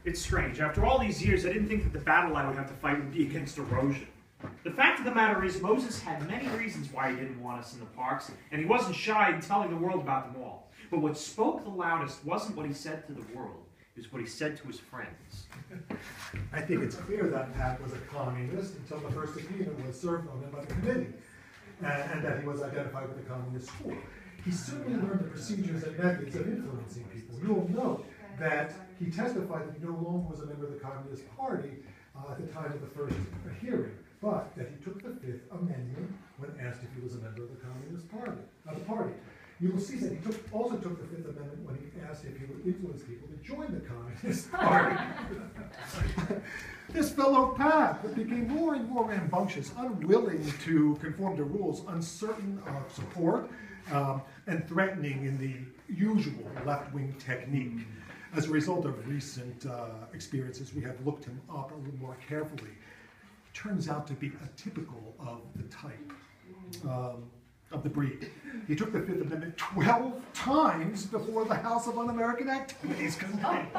It's strange. After all these years, I didn't think that the battle I would have to fight would be against erosion. The fact of the matter is, Moses had many reasons why he didn't want us in the parks, and he wasn't shy in telling the world about them all. But what spoke the loudest wasn't what he said to the world, it was what he said to his friends. I think it's clear that Pat was a communist until the first subpoena was served on him by the committee, and that he was identified with the Communist School. He certainly learned the procedures and methods of influencing people. You'll note that he testified that he no longer was a member of the Communist Party at the time of the first hearing, but that he took the Fifth Amendment when asked if he was a member of the Communist Party. You will see that he also took the Fifth Amendment when he asked if he would influence people to join the Communist Party. This fellow Pat became more and more rambunctious, unwilling to conform to rules, uncertain of support, and threatening in the usual left-wing technique. As a result of recent experiences, we have looked him up a little more carefully. Turns out to be atypical of the type, of the breed. He took the Fifth Amendment 12 times before the House of Un-American Activities Committee.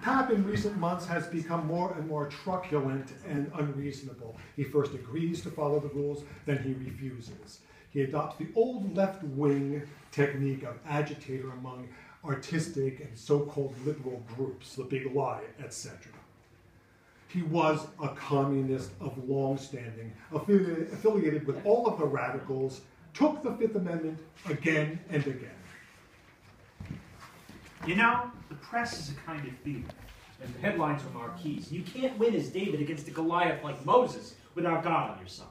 Pap in recent months has become more and more truculent and unreasonable. He first agrees to follow the rules, then he refuses. He adopts the old left-wing technique of agitator among artistic and so-called liberal groups, the Big Lie, etc. He was a communist of long standing, affiliated with all of the radicals, took the Fifth Amendment again and again. You know, the press is a kind of thief, and the headlines are marquees. You can't win as David against a Goliath like Moses without God on your side.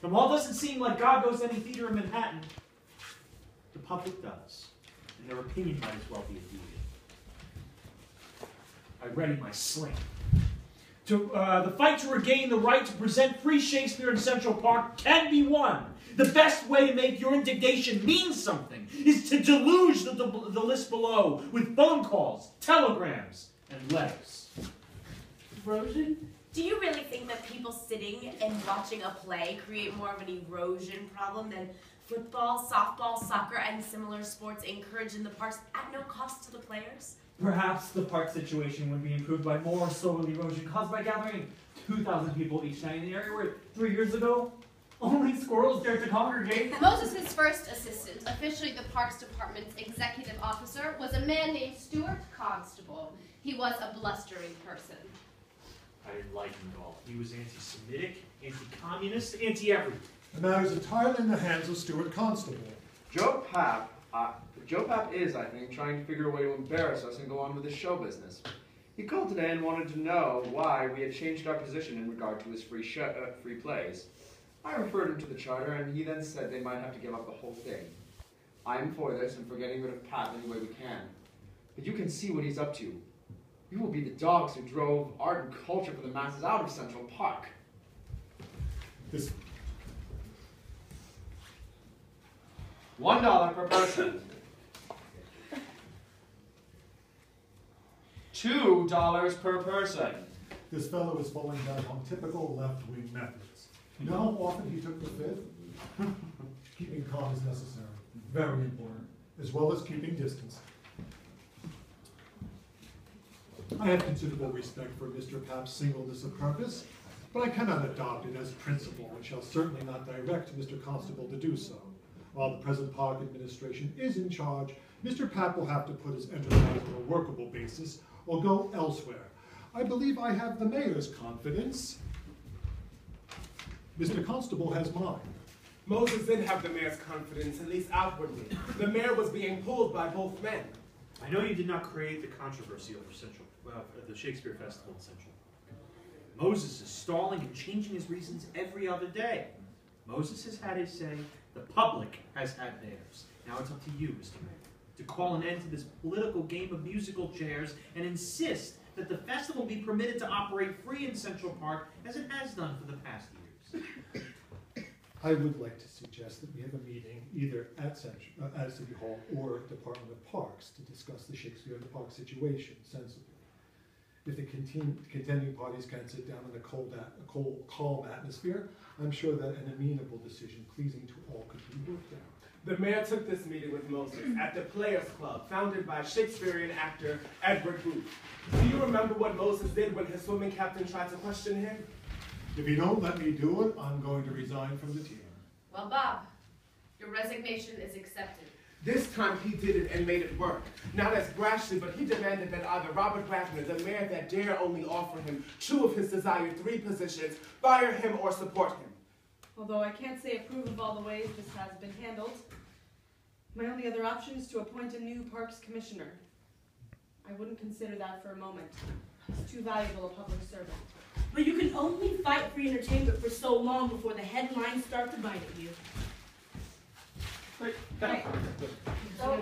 And while it doesn't seem like God goes to any theater in Manhattan, the public does. And their opinion might as well be a theater. I ready my sling. The fight to regain the right to present free Shakespeare in Central Park can be won. The best way to make your indignation mean something is to deluge the list below with phone calls, telegrams, and letters. Erosion? Do you really think that people sitting and watching a play create more of an erosion problem than football, softball, soccer, and similar sports encouraged in the parks at no cost to the players? Perhaps the park situation would be improved by more soil erosion caused by gathering 2,000 people each night in the area where 3 years ago, only squirrels dared to congregate. Moses' first assistant, officially the Parks Department's executive officer, was a man named Stuart Constable. He was a blustering person. I didn't like him at all. He was anti-Semitic, anti-communist, anti-everything. The matter is entirely in the hands of Stuart Constable. Joe Papp is, I think, trying to figure a way to embarrass us and go on with his show business. He called today and wanted to know why we had changed our position in regard to his free plays. I referred him to the charter, and he then said they might have to give up the whole thing. I am for this and for getting rid of Pat any way we can. But you can see what he's up to. You will be the dogs who drove art and culture for the masses out of Central Park. This $1 per person. $2 per person. This fellow is falling down on typical left-wing methods. You know how often he took the Fifth? Keeping calm is necessary. Very important. As well as keeping distance. I have considerable respect for Mr. Papp's singleness of purpose, but I cannot adopt it as principle and shall certainly not direct Mr. Constable to do so. While the present park administration is in charge, Mr. Papp will have to put his enterprise on a workable basis or go elsewhere. I believe I have the mayor's confidence. Mr. Constable has mine. Moses did have the mayor's confidence, at least outwardly. The mayor was being pulled by both men. I know you did not create the controversy over the Shakespeare Festival in Central. Moses is stalling and changing his reasons every other day. Moses has had his say, the public has had theirs. Now it's up to you, Mr. Mayor, to call an end to this political game of musical chairs and insist that the festival be permitted to operate free in Central Park as it has done for the past years. I would like to suggest that we have a meeting either at City Hall or Department of Parks to discuss the Shakespeare in the Park situation sensibly. If the contending parties can sit down in a calm atmosphere, I'm sure that an amenable decision pleasing to all could be worked out. The mayor took this meeting with Moses at the Players Club, founded by Shakespearean actor Edward Booth. Do you remember what Moses did when his swimming captain tried to question him? If you don't let me do it, I'm going to resign from the team. Well, Bob, your resignation is accepted. This time he did it and made it work. Not as brashly, but he demanded that either Robert Wagner, the mayor that dare only offer him 2 of his desired 3 positions, fire him or support him. Although I can't say approve of all the ways this has been handled, my only other option is to appoint a new parks commissioner. I wouldn't consider that for a moment. He's too valuable a public servant. But you can only fight for entertainment for so long before the headlines start to bite at you. Wait, Right. So,